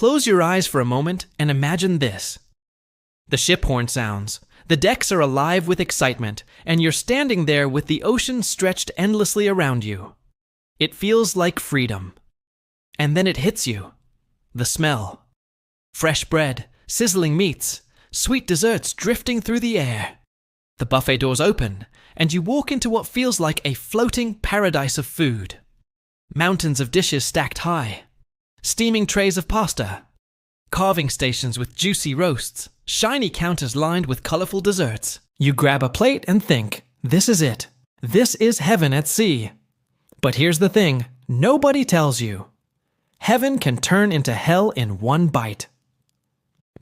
close your eyes for a moment and imagine this. The ship horn sounds, the decks are alive with excitement, and you're standing there with the ocean stretched endlessly around you. It feels like freedom. And then it hits you. The smell. Fresh bread, sizzling meats, sweet desserts drifting through the air. The buffet doors open, and you walk into what feels like a floating paradise of food. Mountains of dishes stacked high. Steaming trays of pasta. Carving stations with juicy roasts. Shiny counters lined with colorful desserts. You grab a plate and think, this is it. This is heaven at sea. But here's the thing, nobody tells you. Heaven can turn into hell in one bite.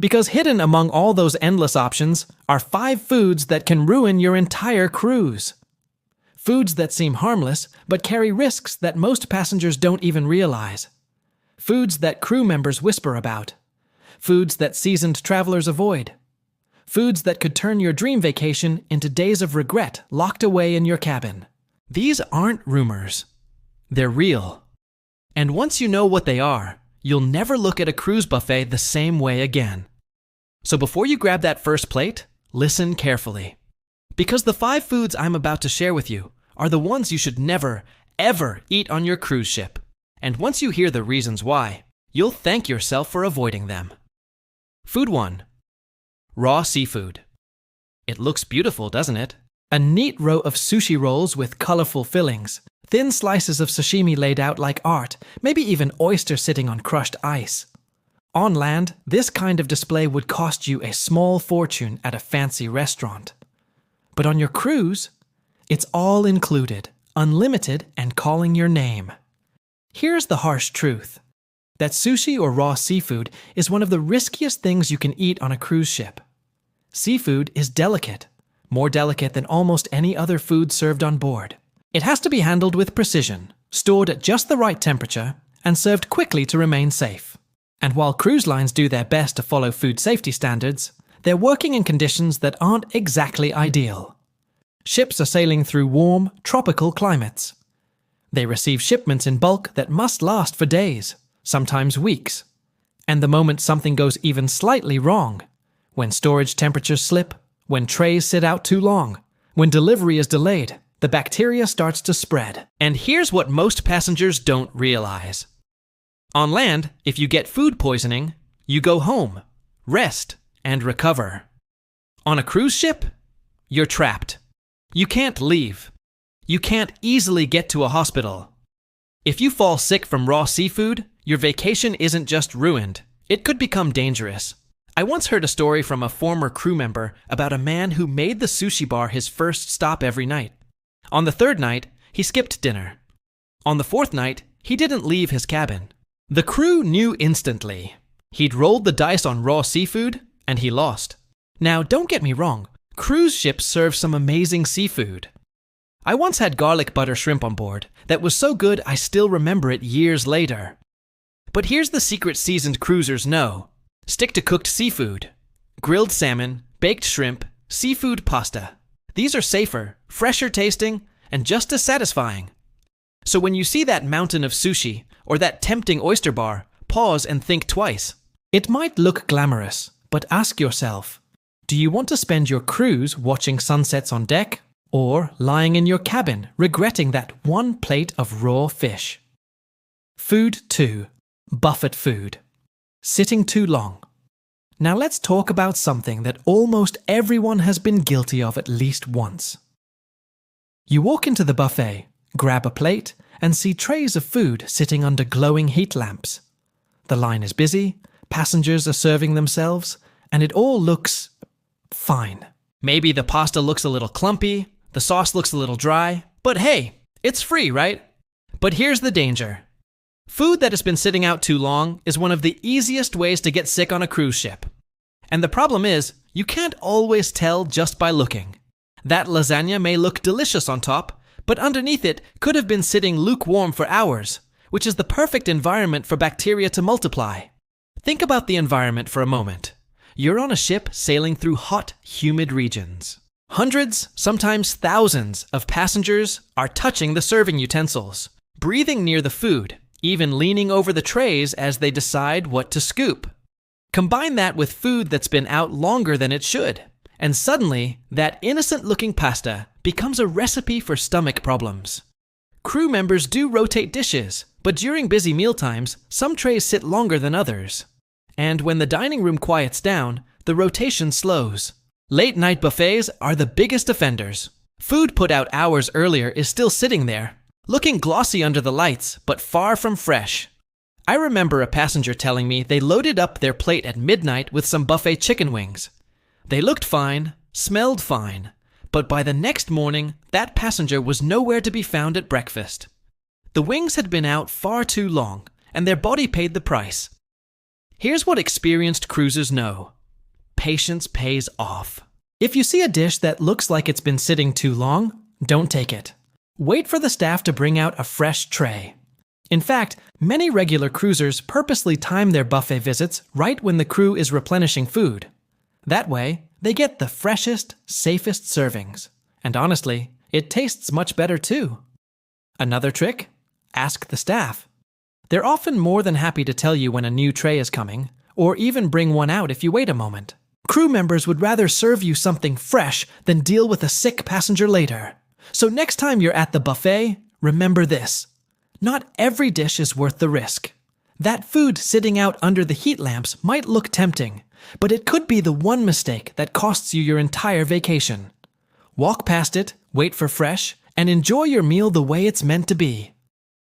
Because hidden among all those endless options are 5 foods that can ruin your entire cruise. Foods that seem harmless but carry risks that most passengers don't even realize. Foods that crew members whisper about. Foods that seasoned travelers avoid. Foods that could turn your dream vacation into days of regret locked away in your cabin. These aren't rumors. They're real. And once you know what they are, you'll never look at a cruise buffet the same way again. So before you grab that first plate, listen carefully. Because the 5 foods I'm about to share with you are the ones you should never, ever eat on your cruise ship. And once you hear the reasons why, you'll thank yourself for avoiding them. Food 1. Raw seafood. It looks beautiful, doesn't it? A neat row of sushi rolls with colorful fillings, thin slices of sashimi laid out like art, maybe even oysters sitting on crushed ice. On land, this kind of display would cost you a small fortune at a fancy restaurant. But on your cruise, it's all included, unlimited, and calling your name. Here's the harsh truth. That sushi or raw seafood is one of the riskiest things you can eat on a cruise ship. Seafood is delicate, more delicate than almost any other food served on board. It has to be handled with precision, stored at just the right temperature, and served quickly to remain safe. And while cruise lines do their best to follow food safety standards, they're working in conditions that aren't exactly ideal. Ships are sailing through warm, tropical climates. They receive shipments in bulk that must last for days, sometimes weeks. And the moment something goes even slightly wrong, when storage temperatures slip, when trays sit out too long, when delivery is delayed, the bacteria starts to spread. And here's what most passengers don't realize. On land, if you get food poisoning, you go home, rest, and recover. On a cruise ship, you're trapped. You can't leave. You can't easily get to a hospital. If you fall sick from raw seafood, your vacation isn't just ruined. It could become dangerous. I once heard a story from a former crew member about a man who made the sushi bar his first stop every night. On the 3rd night, he skipped dinner. On the 4th night, he didn't leave his cabin. The crew knew instantly. He'd rolled the dice on raw seafood, and he lost. Now, don't get me wrong, cruise ships serve some amazing seafood. I once had garlic butter shrimp on board that was so good I still remember it years later. But here's the secret seasoned cruisers know. Stick to cooked seafood. Grilled salmon, baked shrimp, seafood pasta. These are safer, fresher tasting, and just as satisfying. So when you see that mountain of sushi or that tempting oyster bar, pause and think twice. It might look glamorous, but ask yourself, do you want to spend your cruise watching sunsets on deck or lying in your cabin regretting that one plate of raw fish? Food 2. Buffet food. Sitting too long. Now let's talk about something that almost everyone has been guilty of at least once. You walk into the buffet, grab a plate, and see trays of food sitting under glowing heat lamps. The line is busy, passengers are serving themselves, and it all looks fine. Maybe the pasta looks a little clumpy, the sauce looks a little dry, but hey, it's free, right? But here's the danger. Food that has been sitting out too long is one of the easiest ways to get sick on a cruise ship. And the problem is, you can't always tell just by looking. That lasagna may look delicious on top, but underneath it could have been sitting lukewarm for hours, which is the perfect environment for bacteria to multiply. Think about the environment for a moment. You're on a ship sailing through hot, humid regions. Hundreds, sometimes thousands, of passengers are touching the serving utensils, breathing near the food, even leaning over the trays as they decide what to scoop. Combine that with food that's been out longer than it should, and suddenly, that innocent-looking pasta becomes a recipe for stomach problems. Crew members do rotate dishes, but during busy mealtimes, some trays sit longer than others. And when the dining room quiets down, the rotation slows. Late-night buffets are the biggest offenders. Food put out hours earlier is still sitting there, looking glossy under the lights, but far from fresh. I remember a passenger telling me they loaded up their plate at midnight with some buffet chicken wings. They looked fine, smelled fine, but by the next morning, that passenger was nowhere to be found at breakfast. The wings had been out far too long, and their body paid the price. Here's what experienced cruisers know. Patience pays off. If you see a dish that looks like it's been sitting too long, don't take it. Wait for the staff to bring out a fresh tray. In fact, many regular cruisers purposely time their buffet visits right when the crew is replenishing food. That way, they get the freshest, safest servings. And honestly, it tastes much better too. Another trick? Ask the staff. They're often more than happy to tell you when a new tray is coming, or even bring one out if you wait a moment. Crew members would rather serve you something fresh than deal with a sick passenger later. So next time you're at the buffet, remember this. Not every dish is worth the risk. That food sitting out under the heat lamps might look tempting, but it could be the one mistake that costs you your entire vacation. Walk past it, wait for fresh, and enjoy your meal the way it's meant to be.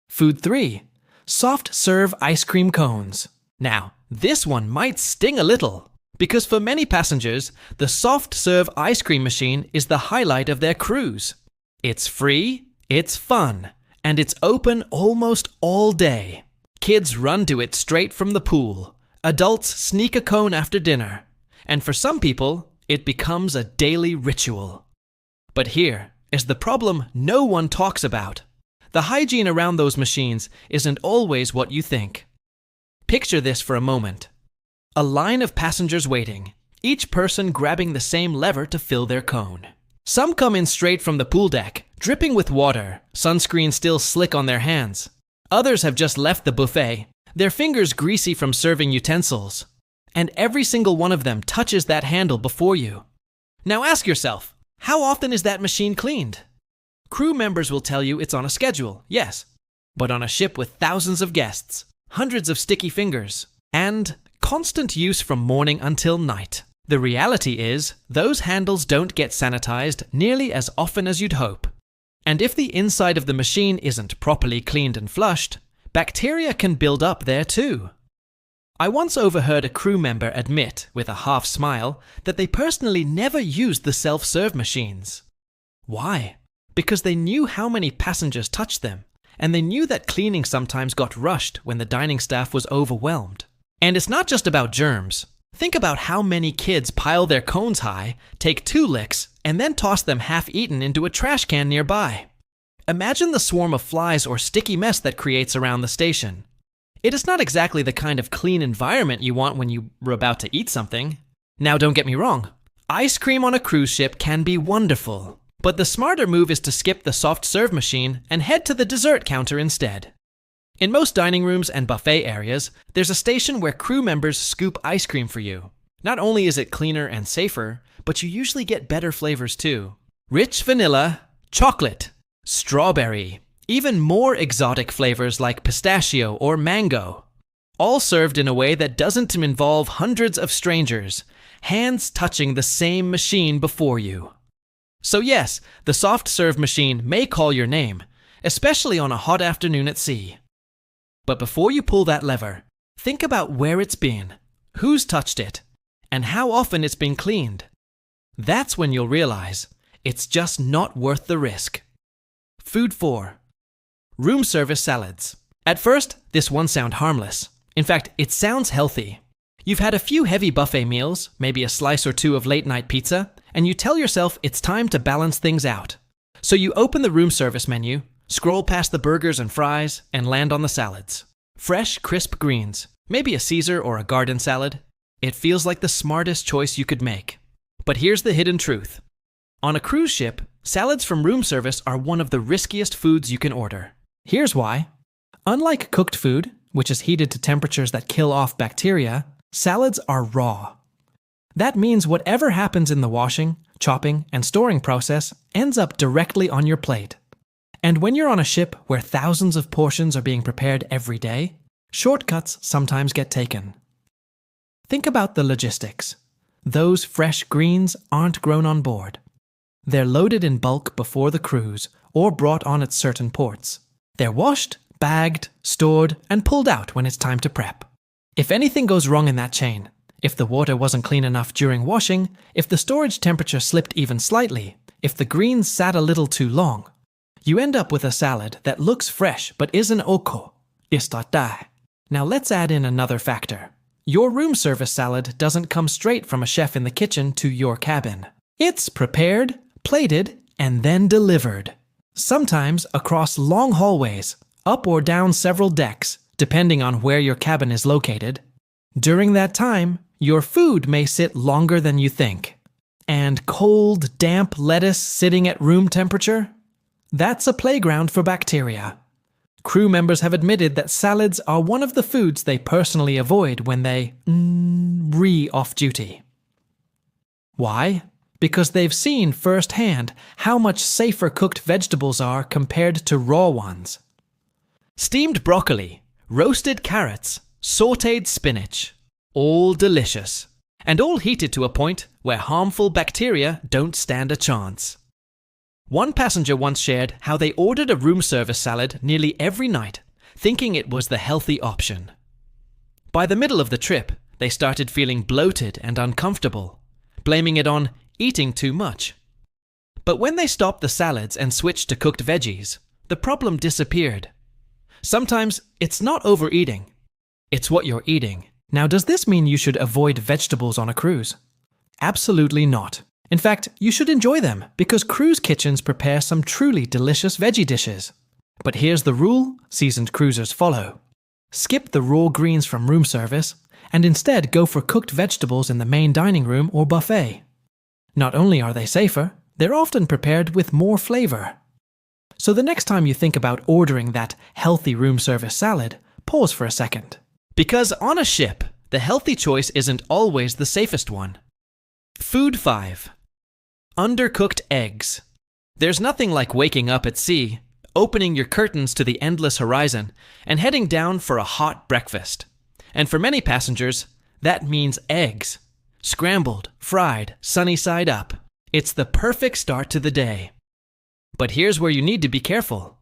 Food 3. Soft serve ice cream cones. Now, this one might sting a little, because for many passengers, the soft serve ice cream machine is the highlight of their cruise. It's free, it's fun, and it's open almost all day. Kids run to it straight from the pool. Adults sneak a cone after dinner. And for some people, it becomes a daily ritual. But here is the problem no one talks about. The hygiene around those machines isn't always what you think. Picture this for a moment. A line of passengers waiting, each person grabbing the same lever to fill their cone. Some come in straight from the pool deck, dripping with water, sunscreen still slick on their hands. Others have just left the buffet, their fingers greasy from serving utensils. And every single one of them touches that handle before you. Now ask yourself, how often is that machine cleaned? Crew members will tell you it's on a schedule, yes. But on a ship with thousands of guests, hundreds of sticky fingers, and constant use from morning until night, the reality is those handles don't get sanitized nearly as often as you'd hope. And if the inside of the machine isn't properly cleaned and flushed, bacteria can build up there too. I once overheard a crew member admit, with a half smile, that they personally never used the self-serve machines. Why? Because they knew how many passengers touched them, and they knew that cleaning sometimes got rushed when the dining staff was overwhelmed. And it's not just about germs. Think about how many kids pile their cones high, take 2 licks, and then toss them half-eaten into a trash can nearby. Imagine the swarm of flies or sticky mess that creates around the station. It is not exactly the kind of clean environment you want when you were about to eat something. Now don't get me wrong. Ice cream on a cruise ship can be wonderful. But the smarter move is to skip the soft serve machine and head to the dessert counter instead. In most dining rooms and buffet areas, there's a station where crew members scoop ice cream for you. Not only is it cleaner and safer, but you usually get better flavors too. Rich vanilla, chocolate, strawberry, even more exotic flavors like pistachio or mango. All served in a way that doesn't involve hundreds of strangers, hands touching the same machine before you. So yes, the soft serve machine may call your name, especially on a hot afternoon at sea. But before you pull that lever, think about where it's been, who's touched it, and how often it's been cleaned. That's when you'll realize it's just not worth the risk. Food 4. Room service salads. At first, this won't sound harmless. In fact, it sounds healthy. You've had a few heavy buffet meals, maybe a slice or 2 of late-night pizza, and you tell yourself it's time to balance things out. So you open the room service menu, scroll past the burgers and fries, and land on the salads. Fresh, crisp greens, maybe a Caesar or a garden salad. It feels like the smartest choice you could make. But here's the hidden truth. On a cruise ship, salads from room service are one of the riskiest foods you can order. Here's why. Unlike cooked food, which is heated to temperatures that kill off bacteria, salads are raw. That means whatever happens in the washing, chopping, and storing process ends up directly on your plate. And when you're on a ship where thousands of portions are being prepared every day, shortcuts sometimes get taken. Think about the logistics. Those fresh greens aren't grown on board. They're loaded in bulk before the cruise or brought on at certain ports. They're washed, bagged, stored, and pulled out when it's time to prep. If anything goes wrong in that chain, if the water wasn't clean enough during washing, if the storage temperature slipped even slightly, if the greens sat a little too long, you end up with a salad that looks fresh but is an oko, istatai. Now let's add in another factor. Your room service salad doesn't come straight from a chef in the kitchen to your cabin. It's prepared, plated, and then delivered. Sometimes across long hallways, up or down several decks, depending on where your cabin is located. During that time, your food may sit longer than you think. And cold, damp lettuce sitting at room temperature? That's a playground for bacteria. Crew members have admitted that salads are one of the foods they personally avoid when they off duty. Why? Because they've seen firsthand how much safer cooked vegetables are compared to raw ones. Steamed broccoli, roasted carrots, sautéed spinach, all delicious, and all heated to a point where harmful bacteria don't stand a chance. One passenger once shared how they ordered a room service salad nearly every night, thinking it was the healthy option. By the middle of the trip, they started feeling bloated and uncomfortable, blaming it on eating too much. But when they stopped the salads and switched to cooked veggies, the problem disappeared. Sometimes it's not overeating, it's what you're eating. Now, does this mean you should avoid vegetables on a cruise? Absolutely not. In fact, you should enjoy them because cruise kitchens prepare some truly delicious veggie dishes. But here's the rule seasoned cruisers follow. Skip the raw greens from room service and instead go for cooked vegetables in the main dining room or buffet. Not only are they safer, they're often prepared with more flavor. So the next time you think about ordering that healthy room service salad, pause for a second. Because on a ship, the healthy choice isn't always the safest one. Food 5. Undercooked eggs. There's nothing like waking up at sea, opening your curtains to the endless horizon, and heading down for a hot breakfast. And for many passengers, that means eggs. Scrambled, fried, sunny side up. It's the perfect start to the day. But here's where you need to be careful.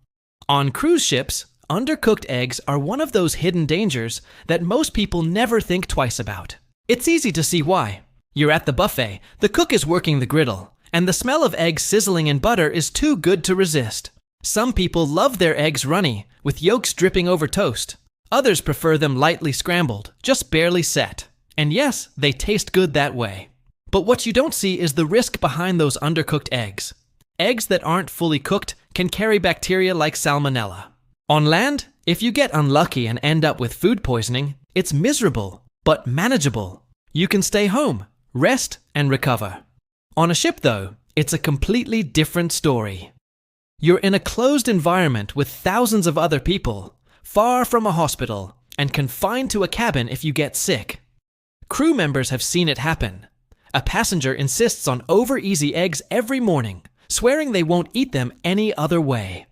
On cruise ships, undercooked eggs are one of those hidden dangers that most people never think twice about. It's easy to see why. You're at the buffet, the cook is working the griddle, and the smell of eggs sizzling in butter is too good to resist. Some people love their eggs runny, with yolks dripping over toast. Others prefer them lightly scrambled, just barely set. And yes, they taste good that way. But what you don't see is the risk behind those undercooked eggs. Eggs that aren't fully cooked can carry bacteria like salmonella. On land, if you get unlucky and end up with food poisoning, it's miserable, but manageable. You can stay home, rest, and recover. On a ship, though, it's a completely different story. You're in a closed environment with thousands of other people, far from a hospital, and confined to a cabin if you get sick. Crew members have seen it happen. A passenger insists on over-easy eggs every morning, swearing they won't eat them any other way.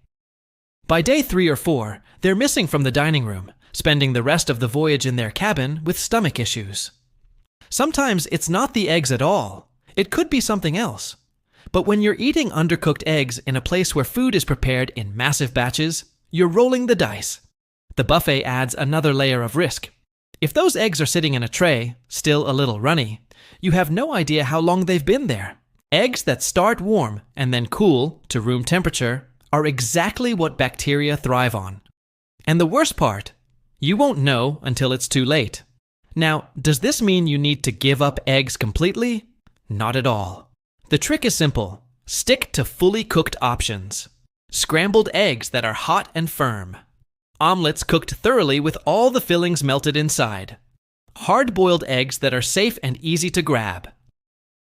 By day 3 or 4, they're missing from the dining room, spending the rest of the voyage in their cabin with stomach issues. Sometimes it's not the eggs at all. It could be something else. But when you're eating undercooked eggs in a place where food is prepared in massive batches, you're rolling the dice. The buffet adds another layer of risk. If those eggs are sitting in a tray, still a little runny, you have no idea how long they've been there. Eggs that start warm and then cool to room temperature are exactly what bacteria thrive on. And the worst part, you won't know until it's too late. Now, does this mean you need to give up eggs completely? Not at all. The trick is simple. Stick to fully cooked options. Scrambled eggs that are hot and firm. Omelets cooked thoroughly with all the fillings melted inside. Hard-boiled eggs that are safe and easy to grab.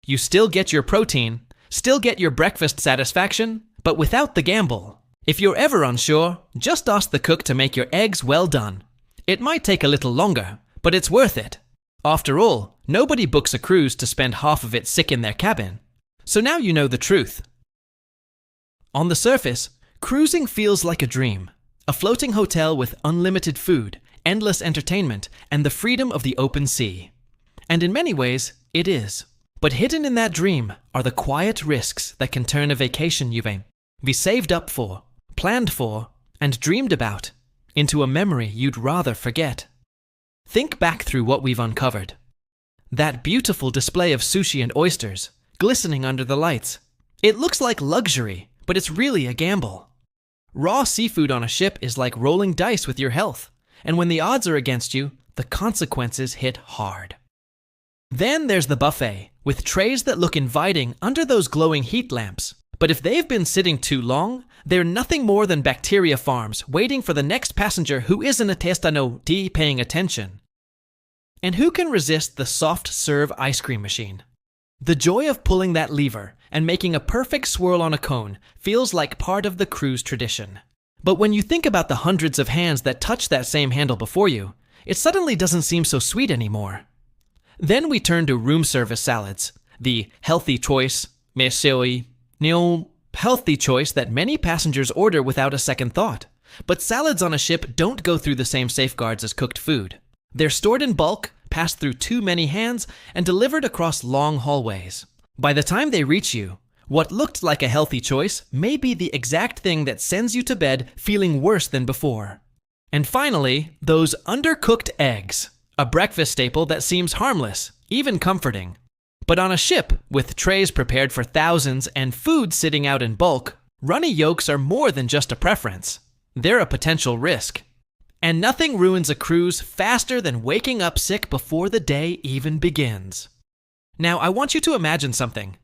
You still get your protein, still get your breakfast satisfaction, but without the gamble. If you're ever unsure, just ask the cook to make your eggs well done. It might take a little longer, but it's worth it. After all, nobody books a cruise to spend half of it sick in their cabin. So now you know the truth. On the surface, cruising feels like a dream. A floating hotel with unlimited food, endless entertainment, and the freedom of the open sea. And in many ways, it is. But hidden in that dream are the quiet risks that can turn a vacation you've saved up for, planned for, and dreamed about into a memory you'd rather forget. Think back through what we've uncovered. That beautiful display of sushi and oysters, glistening under the lights. It looks like luxury, but it's really a gamble. Raw seafood on a ship is like rolling dice with your health, and when the odds are against you, the consequences hit hard. Then there's the buffet, with trays that look inviting under those glowing heat lamps. But if they've been sitting too long, they're nothing more than bacteria farms waiting for the next passenger who isn't a testano paying attention. And who can resist the soft serve ice cream machine? The joy of pulling that lever and making a perfect swirl on a cone feels like part of the cruise tradition. But when you think about the hundreds of hands that touch that same handle before you, it suddenly doesn't seem so sweet anymore. Then we turn to room service salads, the healthy choice, healthy choice that many passengers order without a second thought. But salads on a ship don't go through the same safeguards as cooked food. They're stored in bulk, passed through too many hands, and delivered across long hallways. By the time they reach you, what looked like a healthy choice may be the exact thing that sends you to bed feeling worse than before. And finally, those undercooked eggs. A breakfast staple that seems harmless, even comforting. But on a ship, with trays prepared for thousands and food sitting out in bulk, runny yolks are more than just a preference. They're a potential risk. And nothing ruins a cruise faster than waking up sick before the day even begins. Now, I want you to imagine something.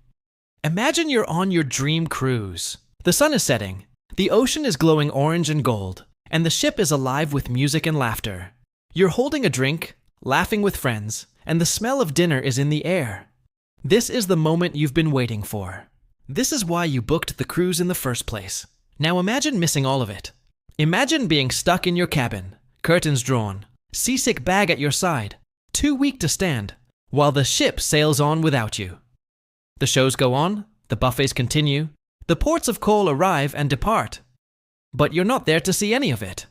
Imagine you're on your dream cruise. The sun is setting, the ocean is glowing orange and gold, and the ship is alive with music and laughter. You're holding a drink, laughing with friends, and the smell of dinner is in the air. This is the moment you've been waiting for. This is why you booked the cruise in the first place. Now imagine missing all of it. Imagine being stuck in your cabin, curtains drawn, seasick bag at your side, too weak to stand, while the ship sails on without you. The shows go on, the buffets continue, the ports of call arrive and depart. But you're not there to see any of it.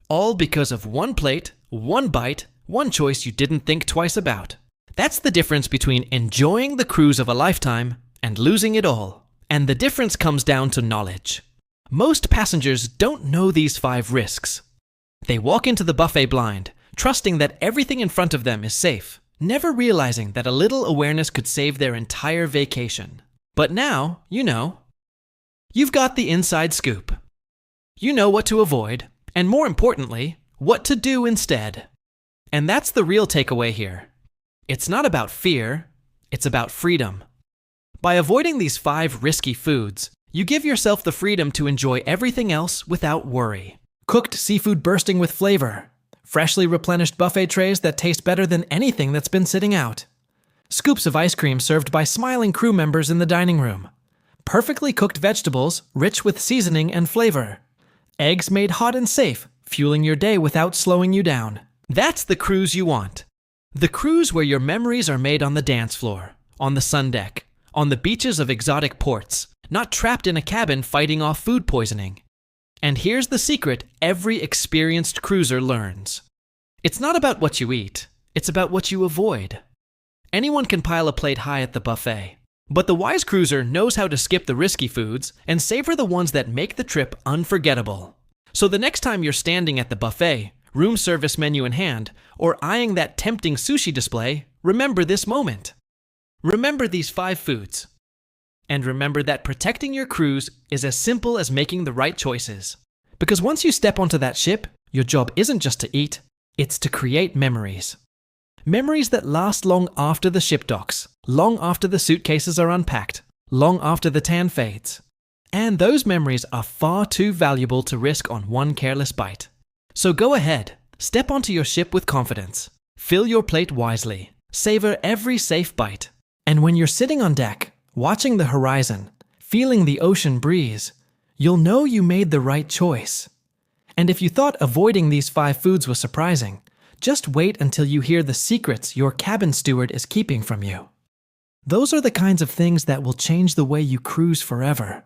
All because of one plate, one bite, one choice you didn't think twice about. That's the difference between enjoying the cruise of a lifetime and losing it all. And the difference comes down to knowledge. Most passengers don't know these 5 risks. They walk into the buffet blind, trusting that everything in front of them is safe, never realizing that a little awareness could save their entire vacation. But now, you know. You've got the inside scoop. You know what to avoid, and more importantly, what to do instead. And that's the real takeaway here. It's not about fear, it's about freedom. By avoiding these 5 risky foods, you give yourself the freedom to enjoy everything else without worry. Cooked seafood bursting with flavor, freshly replenished buffet trays that taste better than anything that's been sitting out, scoops of ice cream served by smiling crew members in the dining room, perfectly cooked vegetables rich with seasoning and flavor, eggs made hot and safe, fueling your day without slowing you down. That's the cruise you want. The cruise where your memories are made on the dance floor, on the sun deck, on the beaches of exotic ports, not trapped in a cabin fighting off food poisoning. And here's the secret every experienced cruiser learns. It's not about what you eat, it's about what you avoid. Anyone can pile a plate high at the buffet, but the wise cruiser knows how to skip the risky foods and savor the ones that make the trip unforgettable. So the next time you're standing at the buffet, room service menu in hand, or eyeing that tempting sushi display, remember this moment. Remember these 5 foods. And remember that protecting your cruise is as simple as making the right choices. Because once you step onto that ship, your job isn't just to eat, it's to create memories. Memories that last long after the ship docks, long after the suitcases are unpacked, long after the tan fades. And those memories are far too valuable to risk on one careless bite. So go ahead, step onto your ship with confidence. Fill your plate wisely. Savor every safe bite. And when you're sitting on deck, watching the horizon, feeling the ocean breeze, you'll know you made the right choice. And if you thought avoiding these 5 foods was surprising, just wait until you hear the secrets your cabin steward is keeping from you. Those are the kinds of things that will change the way you cruise forever.